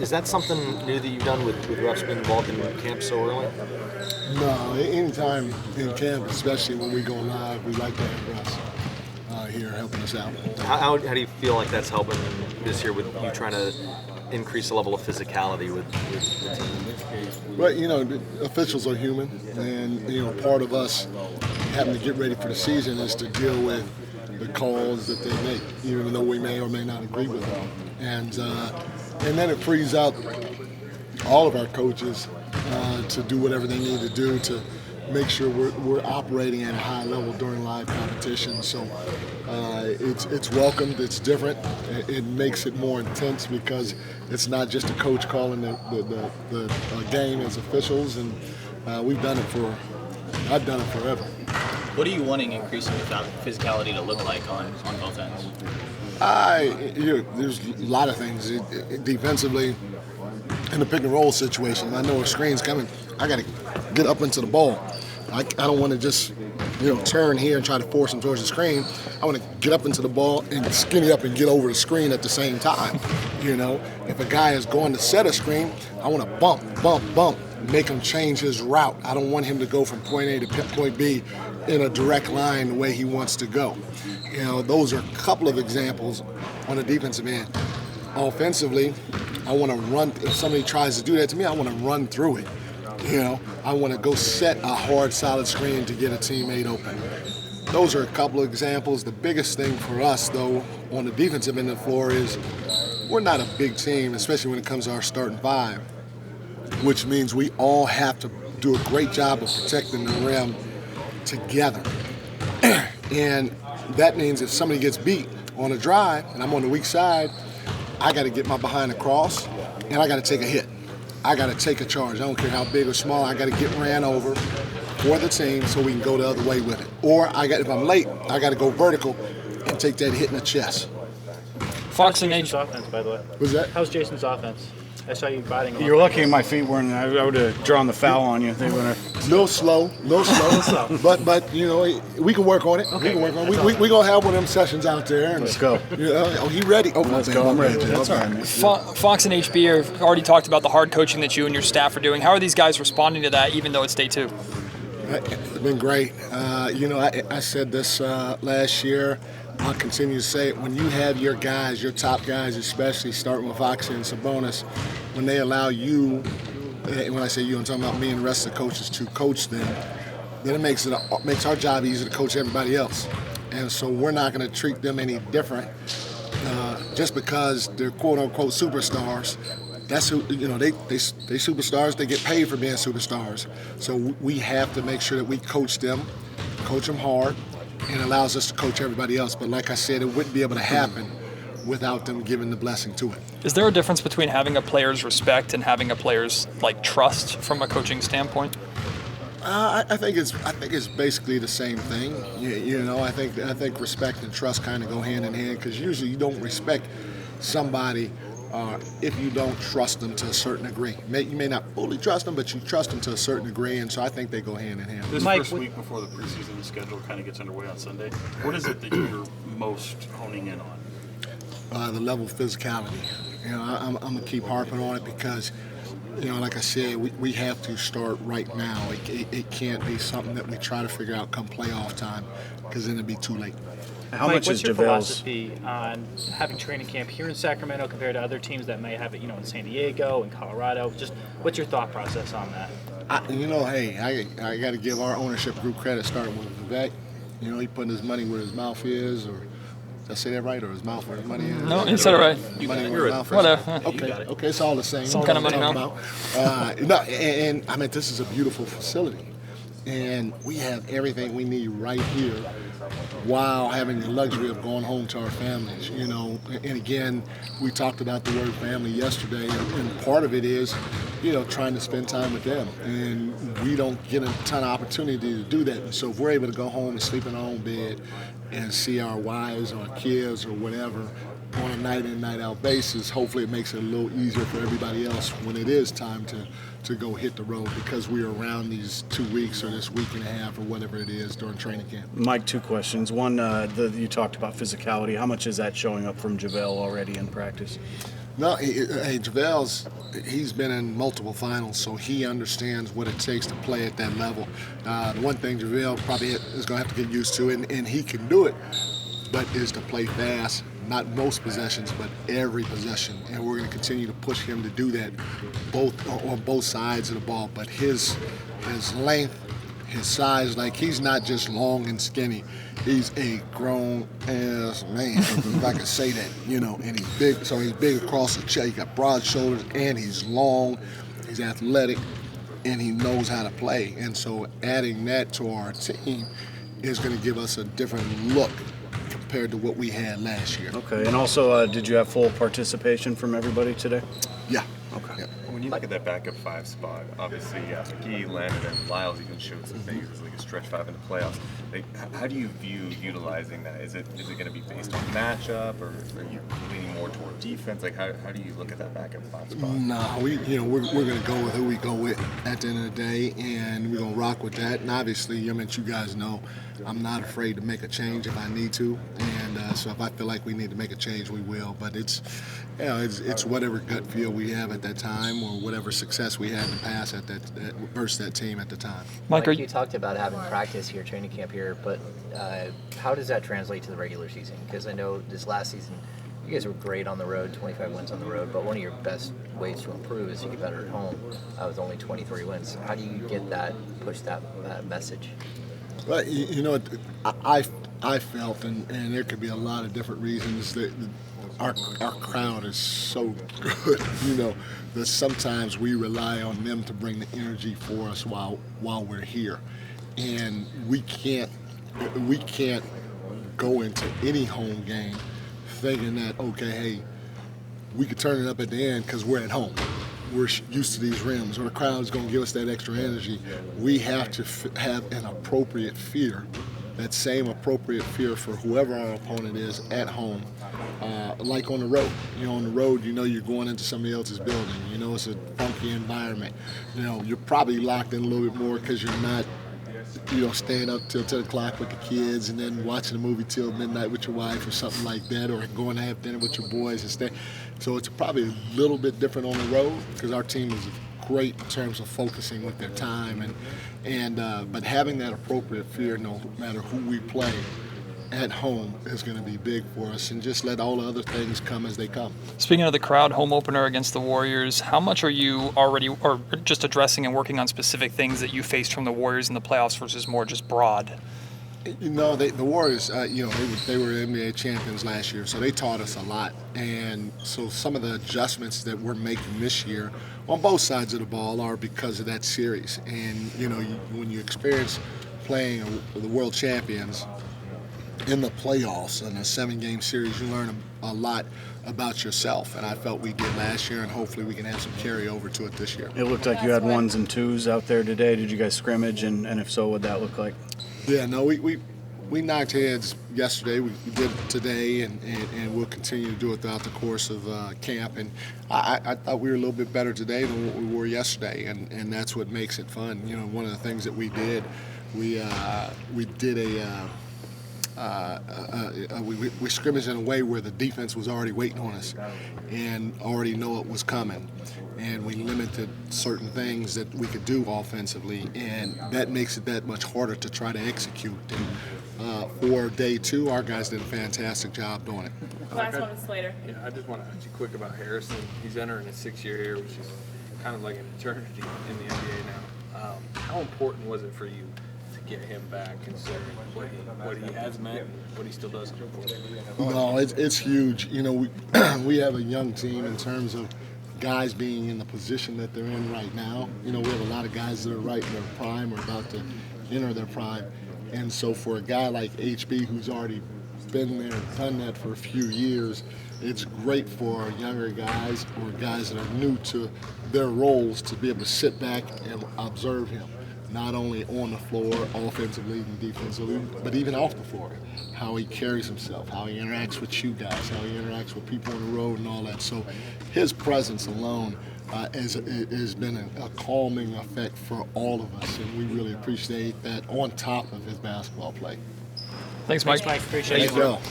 Is that something new that you've done with refs being involved in camp so early? No, anytime in camp, especially when we go live, we like to have refs here helping us out. How do you feel like that's helping this year with you trying to increase the level of physicality with the team? But, the officials are human, and, part of us having to get ready for the season is to deal with the calls that they make, even though we may or may not agree with them. And then it frees up all of our coaches to do whatever they need to do to make sure we're operating at a high level during live competition. So it's welcomed, it's different. It makes it more intense because it's not just a coach calling the game as officials, and I've done it forever. What are you wanting increasing physicality to look like on both ends? There's a lot of things. Defensively, in the pick and roll situation, I know a screen's coming. I got to get up into the ball. I don't want to just turn here and try to force him towards the screen. I want to get up into the ball and skinny up and get over the screen at the same time. If a guy is going to set a screen, I want to bump, make him change his route. I don't want him to go from point A to point B in a direct line the way he wants to go. Those are a couple of examples on the defensive end. Offensively, I want to run. If somebody tries to do that to me, I want to run through it. I want to go set a hard, solid screen to get a teammate open. Those are a couple of examples. The biggest thing for us, though, on the defensive end of the floor is we're not a big team, especially when it comes to our starting five, which means we all have to do a great job of protecting the rim together. And that means if somebody gets beat on a drive and I'm on the weak side, I got to get my behind across and I got to take a hit. I got to take a charge. I don't care how big or small. I got to get ran over for the team so we can go the other way with it. Or if I'm late, I got to go vertical and take that hit in the chest. Fox and Jason's offense, by the way. What's that? How's Jason's offense? I saw you biting him. You're lucky my feet weren't. I would have drawn the foul on you. They would have. No slow. But we can work on it. Okay. We can work on it. We gonna have one of them sessions out there. And, Let's go. He ready? Oh, Let's go. I'm ready. That's all right, man. Fox and HB have already talked about the hard coaching that you and your staff are doing. How are these guys responding to that, even though it's day 2? It's been great. I said this last year. I'll continue to say it. When you have your guys, your top guys especially, starting with Foxy and Sabonis, when they allow you, and when I say you, I'm talking about me and the rest of the coaches, to coach them, then it makes our job easier to coach everybody else. And so we're not going to treat them any different just because they're quote-unquote superstars. That's who, they superstars, they get paid for being superstars. So we have to make sure that we coach them hard, and allows us to coach everybody else. But like I said, it wouldn't be able to happen without them giving the blessing to it. Is there a difference between having a player's respect and having a player's trust from a coaching standpoint? I think it's basically the same thing. I think respect and trust kind of go hand in hand, because usually you don't respect somebody if you don't trust them to a certain degree. You may not fully trust them, but you trust them to a certain degree, and so I think they go hand in hand. This first week before the preseason schedule kind of gets underway on Sunday, what is it that you're most honing in on? The level of physicality. I'm going to keep harping on it because, like I said, we have to start right now. It can't be something that we try to figure out come playoff time, because then it'd be too late. How Mike, much what's is your JaVale's? philosophy on having training camp here in Sacramento compared to other teams that may have it, in San Diego and Colorado? Just what's your thought process on that? I got to give our ownership group credit, starting with Vivek. He putting his money where his mouth is, or did I say that right, or his mouth where his money is? No, you said it right. Money where his mouth is. Whatever. Okay, it's all the same. Some kind of money now. And I mean, this is a beautiful facility, and we have everything we need right here, while having the luxury of going home to our families. And again, we talked about the word family yesterday, and part of it is, trying to spend time with them, and we don't get a ton of opportunity to do that. And so if we're able to go home and sleep in our own bed and see our wives or our kids or whatever on a night in, night out basis, hopefully it makes it a little easier for everybody else when it is time to go hit the road, because we're around these 2 weeks or this week and a half or whatever it is during training camp. Mike, 2 questions. One, you talked about physicality. How much is that showing up from JaVale already in practice? No, hey, he's been in multiple finals, so he understands what it takes to play at that level. The one thing JaVale probably is going to have to get used to, and he can do it, but is to play fast, not most possessions, but every possession. And we're going to continue to push him to do that on both sides of the ball. But his length, his size, like he's not just long and skinny. He's a grown ass man, if I can say that, and he's big. So he's big across the chest. He got broad shoulders, and he's long. He's athletic, and he knows how to play. And so adding that to our team is going to give us a different look compared to what we had last year. Okay, and also, did you have full participation from everybody today? Yeah. Okay. Yeah. When you look at that backup 5 spot, obviously McGee, Landon, and Lyles even showed some things as like a stretch 5 in the playoffs. Like, how do you view utilizing that? Is it going to be based on matchup, or are you leaning more toward defense? Like, how do you look at that backup 5 spot? No, we're going to go with who we go with at the end of the day, and we're going to rock with that. And obviously, you guys know, I'm not afraid to make a change if I need to, and so if I feel like we need to make a change, we will. But it's whatever gut feel we have at that time, or whatever success we had in the past at that versus that team at the time. Mike, you talked about having practice here, training camp here, but how does that translate to the regular season? Because I know this last season, you guys were great on the road, 25 wins on the road, but one of your best ways to improve is to get better at home with only 23 wins. How do you get that, push that message? Well, I felt, and there could be a lot of different reasons, that our crowd is so good, that sometimes we rely on them to bring the energy for us while we're here, and we can't go into any home game thinking that, okay, hey, we could turn it up at the end because we're at home. We're used to these rims, or the crowd's going to give us that extra energy. We have to have an appropriate fear, that same appropriate fear for whoever our opponent is at home, like on the road. On the road, you're going into somebody else's building. It's a funky environment. You're probably locked in a little bit more because you're not, staying up till 10 o'clock with the kids and then watching a movie till midnight with your wife or something like that, or going to have dinner with your boys and stay. So it's probably a little bit different on the road because our team is great in terms of focusing with their time but having that appropriate fear, no matter who we play at home, is going to be big for us, and just let all the other things come as they come. Speaking of the crowd, home opener against the Warriors, how much are you already, or just addressing and working on specific things that you faced from the Warriors in the playoffs versus more just broad? The Warriors, they were NBA champions last year, so they taught us a lot. And so some of the adjustments that we're making this year on both sides of the ball are because of that series. And, when you experience playing the world champions in the playoffs in a 7-game series, you learn a lot about yourself. And I felt we did last year, and hopefully we can have some carryover to it this year. It looked like you had 1s and 2s out there today. Did you guys scrimmage, and if so, what'd that look like? Yeah, no, we knocked heads yesterday. We did it today, and we'll continue to do it throughout the course of camp. And I thought we were a little bit better today than what we were yesterday, and that's what makes it fun. One of the things that we did, we did we scrimmaged in a way where the defense was already waiting on us and already know it was coming, and we limited certain things that we could do offensively, and that makes it that much harder to try to execute. And for day 2, our guys did a fantastic job doing it. Last one is Slater. Yeah, I just want to ask you quick about Harrison. He's entering his 6th year here, which is kind of like an eternity in the NBA now. How important was it for you to get him back, considering what he has meant and what he still does for you? No, it's huge. We have a young team in terms of guys being in the position that they're in right now. We have a lot of guys that are right in their prime or about to enter their prime. And so for a guy like HB, who's already been there and done that for a few years, it's great for younger guys or guys that are new to their roles to be able to sit back and observe him, not only on the floor, offensively and defensively, but even off the floor, how he carries himself, how he interacts with you guys, how he interacts with people on the road and all that. So his presence alone has been a calming effect for all of us, and we really appreciate that on top of his basketball play. Thanks, Mike. Thanks, Mike. Appreciate it. Thank you.